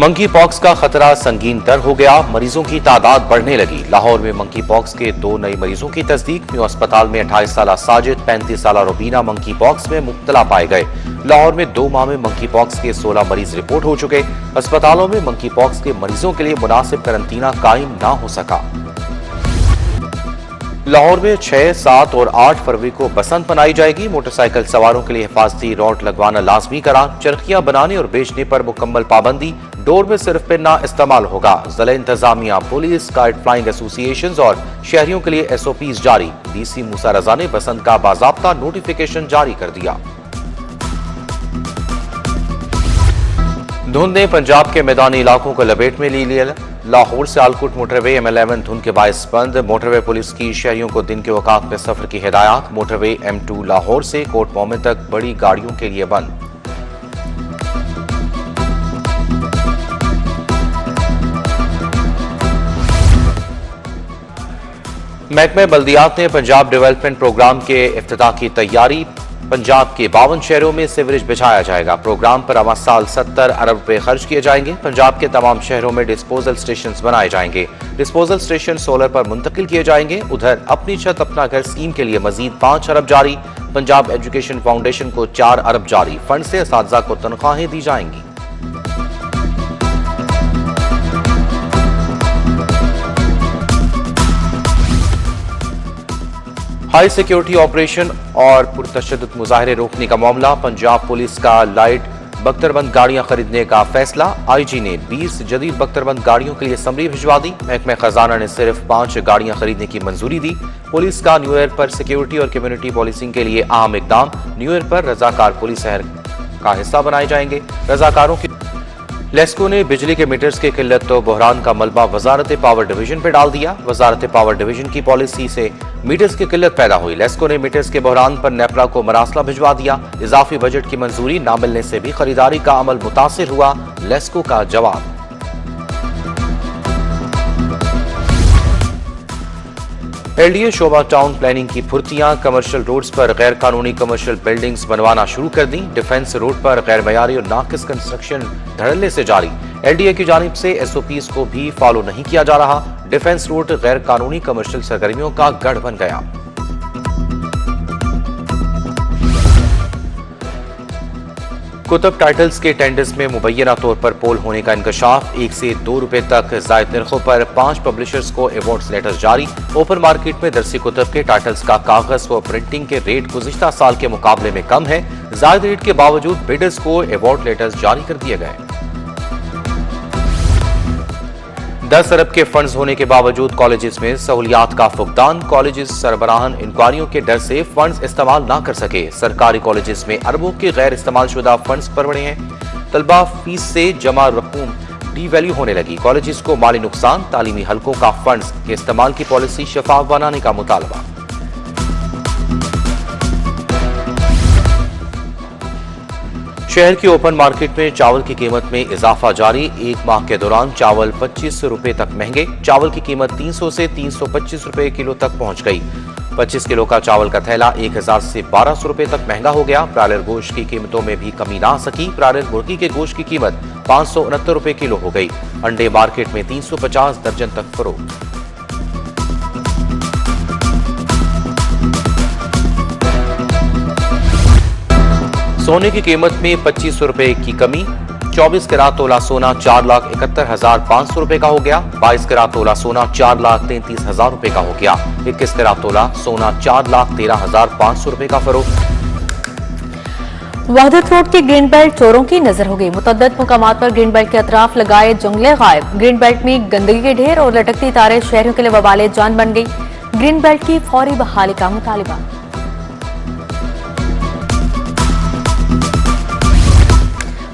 Monkey pox का खतरा संगीन तर हो गया, मरीजों की तादाद बढ़ने लगी। लाहौर में मंकी पॉक्स के 2 नए मरीजों की तस्दीक। न्यू अस्पताल में 28 साल साजिद, 35 साल रुबीना मंकी पॉक्स में मुब्तला पाए गए। लाहौर में 2 माह में मंकी पॉक्स के 16 मरीज रिपोर्ट हो चुके। अस्पतालों में मंकी पॉक्स के मरीजों के लिए मुनासिब करंटीना कायम ना हो सका। लाहौर में 6, 7 और 8 फरवरी को बसंत मनाई जाएगी। मोटरसाइकिल सवारों के लिए हिफाजती रॉड लगवाना लाजमी करार। चरखियां बनाने और बेचने पर मुकम्मल पाबंदी। डोर में सिर्फ पिन्ना इस्तेमाल होगा। जिला इंतजामिया, पुलिस, काइट फ्लाइंग एसोसिएशंस और शहरियों के लिए SOPs जारी। DC मूसा रजा ने बसंत का बाज़ाब्ता नोटिफिकेशन जारी कर दिया। धुंध ने पंजाब के मैदानी इलाकों को लपेट में ले लिया। लाहौर से आलकुट मोटरवे M11 धुंध के बायस बंद। मोटरवे पुलिस की शहरियों को दिन के वक़ात में सफर की हिदायत। मोटरवे M2 लाहौर से कोट मोमिन तक बड़ी गाड़ियों के लिए बंद। महकमे बल्दियात ने पंजाब डेवलपमेंट प्रोग्राम के इफ्तिताह की तैयारी। पंजाब के 52 शहरों में सीवरेज बिछाया जाएगा। प्रोग्राम पर अवा साल 70 अरब रुपए खर्च किए जाएंगे। पंजाब के तमाम शहरों में डिस्पोजल स्टेशन बनाए जाएंगे। डिस्पोजल स्टेशन सोलर पर मुंतकिल किए जाएंगे। उधर अपनी छत अपना घर स्कीम के लिए मजीद 5 अरब जारी। पंजाब एजुकेशन फाउंडेशन को 4 अरब जारी। फंड से असातिज़ा को तनख्वाहें दी जाएंगी। हाई सिक्योरिटी ऑपरेशन और पुरतशद्दुद मुजाहरे रोकने का मामला। पंजाब पुलिस का लाइट बख्तरबंद गाड़ियां खरीदने का फैसला। IG ने 20 जदीद बख्तरबंद गाड़ियों के लिए समरी भिजवा दी। महकमा खजाना ने सिर्फ 5 गाड़ियां खरीदने की मंजूरी दी। पुलिस का न्यू ईयर पर सिक्योरिटी और कम्युनिटी पॉलिसिंग के लिए अहम इकदाम। न्यू ईयर पर रजाकार पुलिस शहर का हिस्सा बनाए जाएंगे। रजाकारों की लेस्को ने बिजली के मीटर्स की किल्लत तो बहरान का मलबा वजारत पावर डिवीजन पर डाल दिया। वजारत पावर डिवीजन की पॉलिसी से मीटर्स की किल्लत पैदा हुई। लेस्को ने मीटर्स के बहरान पर नेपरा को मरासला भिजवा दिया। इजाफी बजट की मंजूरी ना मिलने से भी खरीदारी का अमल मुतासिर हुआ। लेस्को का जवाब। LDA शोबा टाउन प्लानिंग की फुर्तियां। कमर्शियल रोड्स पर गैर कानूनी कमर्शियल बिल्डिंग्स बनवाना शुरू कर दी। डिफेंस रोड पर गैर मयारी और नाकिस कंस्ट्रक्शन धड़ल्ले से जारी। LDA की जानिब से SOPs को भी फॉलो नहीं किया जा रहा। डिफेंस रोड गैर कानूनी कमर्शियल सरगर्मियों का गढ़ बन गया। कुतुब टाइटल्स के टेंडर्स में मुबैना तौर पर पोल होने का इंकशाफ। 1 से 2 रुपए तक जायद निर्खों पर 5 पब्लिशर्स को अवार्ड्स लेटर्स जारी। ओपन मार्केट में दरसी कुतुब के टाइटल्स का कागज व प्रिंटिंग के रेट गुज़िश्ता साल के मुकाबले में कम है। जायद रेट के बावजूद बिडर्स को अवार्ड लेटर्स जारी कर दिए गए। 10 अरब के फंड्स होने के बावजूद कॉलेजेस में सहूलियात का फुकदान। कॉलेजेस सरबराहान इंक्वायरियों के डर से फंड्स इस्तेमाल ना कर सके। सरकारी कॉलेजेस में अरबों के गैर इस्तेमाल शुदा फंड्स पड़े हैं। तलबा फीस से जमा रकूम डी वैल्यू होने लगी। कॉलेजेस को माली नुकसान। तालीमी हलकों का फंड्स के इस्तेमाल की पॉलिसी शफाफ बनाने का मुतालबा। शहर की ओपन मार्केट में चावल की कीमत में इजाफा जारी। 1 माह के दौरान चावल 25 रुपए तक महंगे। चावल की कीमत 300 से 325 रुपए किलो तक पहुंच गई। 25 किलो का चावल का थैला 1000 से 1200 रुपए तक महंगा हो गया। ब्रायलर गोश्त की कीमतों में भी कमी ना आ सकी। ब्रायलर मुर्गी के गोश्त की कीमत 569 रुपए किलो हो गई। अंडे मार्केट में 350 दर्जन तक फरोख्त। सोने की कीमत में 25 रुपए की कमी। 24 कैरात तोला सोना 4,71,500 रुपए का हो गया। 22 कैरात तोला सोना 4,33,000 रुपए का हो गया। 21 कैरात तोला सोना 4,13,500 रुपए का फरोख्त। वहदत रोड के ग्रीन बेल्ट चोरों की नजर हो गई। मुतअद्दिद मुकामात पर ग्रीन बेल्ट के अतराफ लगाए जंगले गायब। ग्रीन बेल्ट में गंदगी के ढेर और लटकती तारें शहरियों के लिए वबाले जान बन गई। ग्रीन बेल्ट की फौरी बहाली का मुतालिबा।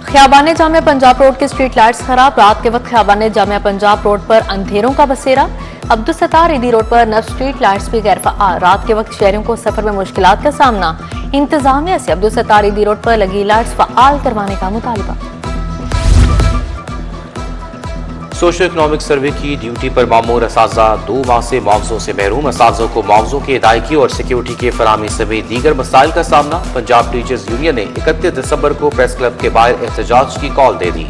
ख्याबान जामिया पंजाब रोड के स्ट्रीट लाइट्स खराब। रात के वक्त ख्याबान जामिया पंजाब रोड पर अंधेरों का बसेरा। अब्दुल सत्तार ईदी रोड पर नव स्ट्रीट लाइट्स भी गैर फ़आल। रात के वक्त शहरियों को सफर में मुश्किलात का सामना। इंतजामिया से अब्दुल सत्तार ईदी रोड पर लगी लाइट्स फ़आल करवाने का मुतालबा। सोशल इकनॉमिक सर्वे की ड्यूटी पर मामूर असातिज़ा 2 माह से मुआवजों से महरूम। असातिज़ों को मुआवजों की अदायगी और सिक्योरिटी के फराहमी समेत दीगर मसाइल का सामना। पंजाब टीचर्स यूनियन ने 31 दिसंबर को प्रेस क्लब के बाहर एहतजाज की कॉल दे दी।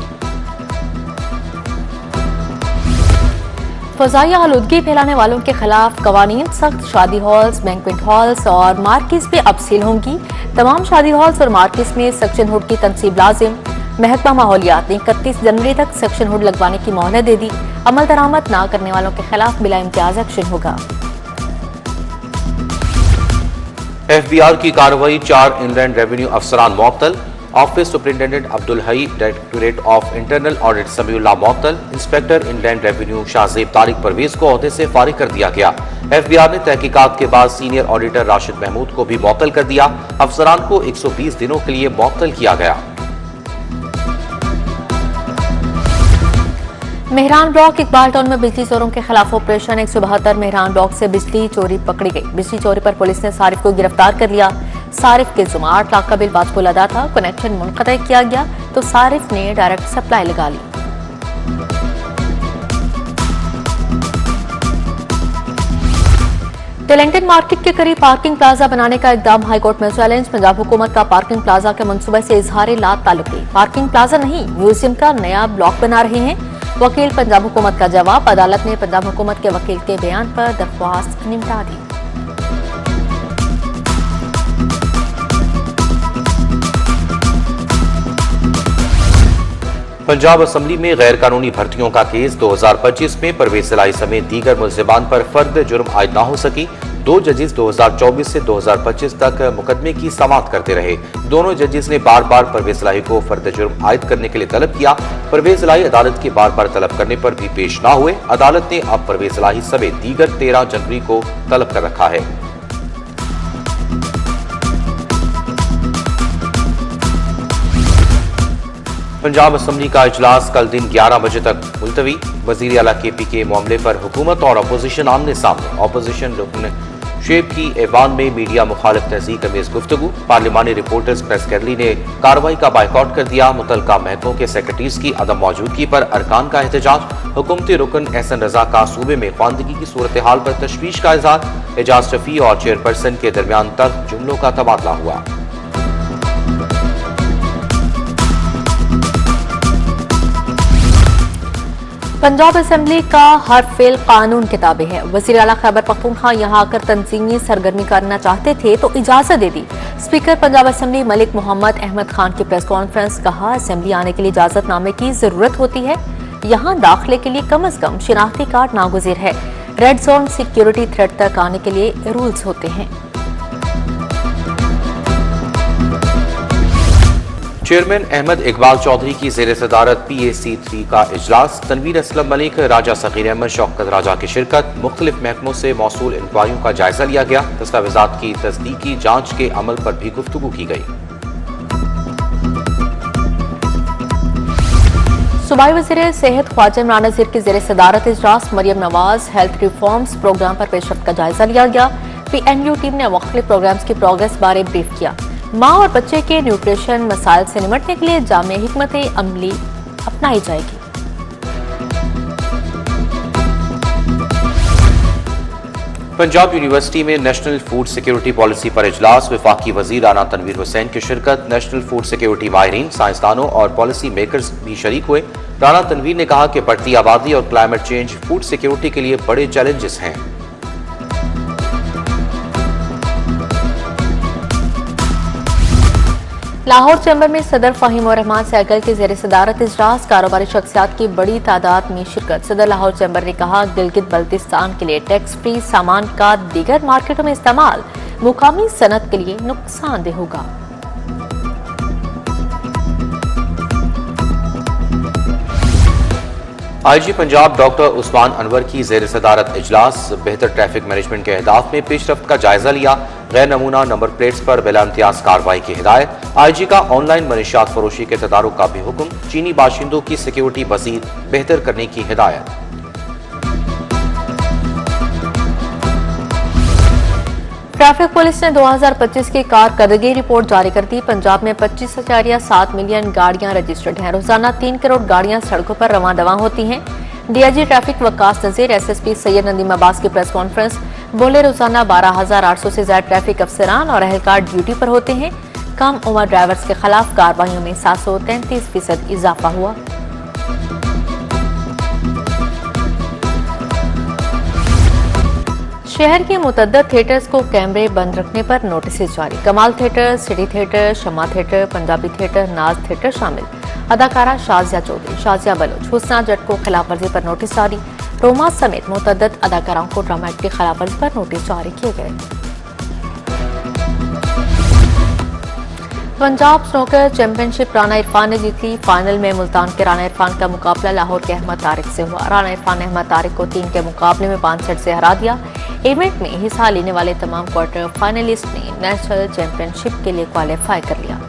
फजाई आलूदगी फैलाने वालों के खिलाफ कवानीन सख्त। शादी हॉल्स, बैंक्वेट हॉल्स और मार्केट्स में अब सील होंगी। तमाम शादी हॉल्स और मार्केट्स में सेक्शन हुड की तनसीब लाजिम। महकमा माहौलियात ने 31 जनवरी तक सेक्शन हुड लगवाने की मोहलत दे दी। अमल दरामद ना करने वालों के खिलाफ बिला इम्तियाज एक्शन होगा। एफबीआर की कार्रवाई, 4 इनलैंड रेवेन्यू अफसरान मुअत्तल। Office superintendent Abdul Hai, directorate of internal audit Samiullah मुअत्तल। Inspector inland revenue Shahzeb Tariq Parvez को ओहदे से फारिग कर दिया गया। एफबीआर ने तहकीकात के बाद सीनियर ऑडिटर राशिद महमूद को भी मुअत्तल कर दिया। अफसरान को 120 दिनों के लिए मुअत्तल किया गया। मेहरान ब्लॉक इकबाल टाउन में बिजली चोरों के खिलाफ ऑपरेशन। 172 मेहरान ब्लॉक से बिजली चोरी पकड़ी गई। बिजली चोरी पर पुलिस ने सारिफ को गिरफ्तार कर लिया। सारिफ के जुमा 8 लाख का बिल वाजबुल अदा था। कनेक्शन मुनक़ता किया गया तो सारिफ ने डायरेक्ट सप्लाई लगा ली। टैलेंटेड मार्केट के करीब पार्किंग प्लाजा बनाने का इकदाम हाईकोर्ट में चैलेंज। पंजाब हुकूमत का पार्किंग प्लाजा के मंसूबे से इजहार ला ताल्लुकी। पार्किंग प्लाजा नहीं, म्यूजियम का नया ब्लॉक बना रहे हैं। वकील पंजाब हुकूमत का जवाब। अदालत ने पंजाब हुकूमत के वकील के बयान पर दरख्वास्त निपटा दी। पंजाब असम्बली में गैर कानूनी भर्तियों का केस। 2025 में परवेज इलाही समेत दीगर मुल्जिमान पर फर्द जुर्म आयद ना हो सकी। 2 जजेस 2024 से 2025 तक मुकदमे की समाअत करते रहे। दोनों जजेस ने बार बार परवेज इलाही को फर्द जुर्म आयद करने के लिए तलब किया। परवेज इलाही अदालत के बार बार तलब करने पर भी पेश ना हुए। अदालत ने अब परवेज इलाही समेत दीगर 13 जनवरी को तलब कर रखा है। पंजाब असम्बली का इजलास कल दिन 11 बजे तक मुलतवी। वजीर आला KP के मामले पर हुकूमत और अपोजिशन आमने सामने। अपोजिशन रुकन शेब की ऐवान में मीडिया मुखालिफ तहजीक अमेज गुफ्तगू। पार्लिमानी रिपोर्टर्स प्रेस गैलरी ने कार्रवाई का बायकॉट कर दिया। मुतलका महकमों के सेक्रेटरीज की अदम मौजूदगी पर अरकान का एहतजाज। हुकूमती रुकन एहसन रजा का सूबे में ख्वानदगी की सूरत हाल पर तशवीश का इजहार। एजाज शफी और चेयरपर्सन के दरमियान तल्ख जुमलों का तबादला हुआ। पंजाब असेंबली का हर फेल कानून किताबें है। वज़ीर आला खैबर पख्तूनख्वा यहाँ आकर तंजीमी सरगर्मी करना चाहते थे तो इजाजत दे दी। स्पीकर पंजाब असेंबली मलिक मोहम्मद अहमद खान की प्रेस कॉन्फ्रेंस। कहा, असेंबली आने के लिए इजाजतनामे की जरूरत होती है। यहाँ दाखिले के लिए कम अज कम शिनाख्ती कार्ड नागुज़ीर है। रेड जोन सिक्योरिटी थ्रेड तक आने के लिए रूल्स होते हैं। चेयरमैन अहमद इकबाल चौधरी की ज़ेर सदारत PAC3 का इजलास। तनवीर असलम मलिक, राजा सगीर अहमद, शौकत राजा की शिरकत। मुख्तलिफ महकमों से मौसूल इंक्वायरियों का जायजा लिया गया। दस्तावेजात की तस्दीकी जांच के अमल पर भी गुफ्तगू की गई। सूबाई वज़ीर सेहत ख्वाजा इमरान नज़ीर की ज़ेर सदारत इजलास। Maryam Nawaz health reforms programme पर पेशरफ्त का जायजा लिया गया। PNU टीम ने मुख्तलिफ प्रोग्राम्स की प्रोग्रेस बारे ब्रीफ किया। माँ और बच्चे के न्यूट्रिशन मसाइल से निपटने के लिए जामे हिकमत अमली अपनाई जाएगी। पंजाब यूनिवर्सिटी में नेशनल फूड सिक्योरिटी पॉलिसी पर इजलास। वफाकी वजीर राना तनवीर हुसैन की शिरकत। नेशनल फूड सिक्योरिटी माहिरीन, साइंसदानों और पॉलिसी मेकर्स भी शरीक हुए। राना तनवीर ने कहा कि बढ़ती आबादी और क्लाइमेट चेंज फूड सिक्योरिटी के लिए बड़े चैलेंजेस हैं। लाहौर चैम्बर में सदर फ़हीम रहमान सैगल की ज़ेर सदारत इजलास। कारोबारी शख्सियात की बड़ी तादाद में शिरकत। सदर लाहौर चैम्बर ने कहा, गिलगित बल्तिस्तान के लिए टैक्स फ्री सामान का दीगर मार्केटों में इस्तेमाल मुकामी सनत के लिए नुकसानदेह होगा। IG पंजाब डॉक्टर उस्मान अनवर की ज़ेर सदारत इजलास। बेहतर ट्रैफिक मैनेजमेंट के अहदाफ में पेशरफ्त का जायजा लिया। गैर नमूना नंबर प्लेट्स पर बिला इम्तियाज कार्रवाई की हिदायत। IG का ऑनलाइन मनशियात फरोशी के तदारुक का भी हुक्म। चीनी बाशिंदों की सिक्योरिटी मज़ीद बेहतर करने की हिदायत। ट्रैफिक पुलिस ने 2025 की कारकर्दगी रिपोर्ट जारी कर दी। पंजाब में 25.7 मिलियन गाड़ियां रजिस्टर्ड हैं। रोजाना 3 करोड़ गाड़ियां सड़कों पर रवां दवा होती हैं। DIG ट्रैफिक वकास नजीर, SSP सैयद नदीम अब्बास की प्रेस कॉन्फ्रेंस। बोले, रोजाना 12,800 से ज्यादा ट्रैफिक अफसरान और अहलकार ड्यूटी पर होते हैं। कम उम्र ड्राइवर्स के खिलाफ कार्रवाइयों में 733% इजाफा हुआ। शहर के मुतद्दद थिएटर्स को कैमरे बंद रखने पर नोटिस जारी। कमाल थिएटर, सिटी थिएटर, शमा थिएटर, पंजाबी थिएटर, नाज थिएटर शामिल। अदाकारा शाजिया चौधरी, शाजिया बलोच, हुस्ना जट को खिलाफ वर्जी पर नोटिस जारी। रोमा समेत मुतद्दद अदाकाराओं को ड्रामा एक्ट की खिलाफ वर्जी पर नोटिस जारी किए गए। पंजाब स्नूकर चैंपियनशिप राना इरफान ने जीत ली। फाइनल में मुल्तान के राना इरफान का मुकाबला लाहौर के अहमद तारिक से हुआ। राना इरफान ने अहमद तारिक को 3 के मुकाबले में 5 सेट से हरा दिया। इवेंट में हिस्सा लेने वाले तमाम क्वार्टर फाइनलिस्ट ने नेशनल चैंपियनशिप के लिए क्वालिफाई कर लिया।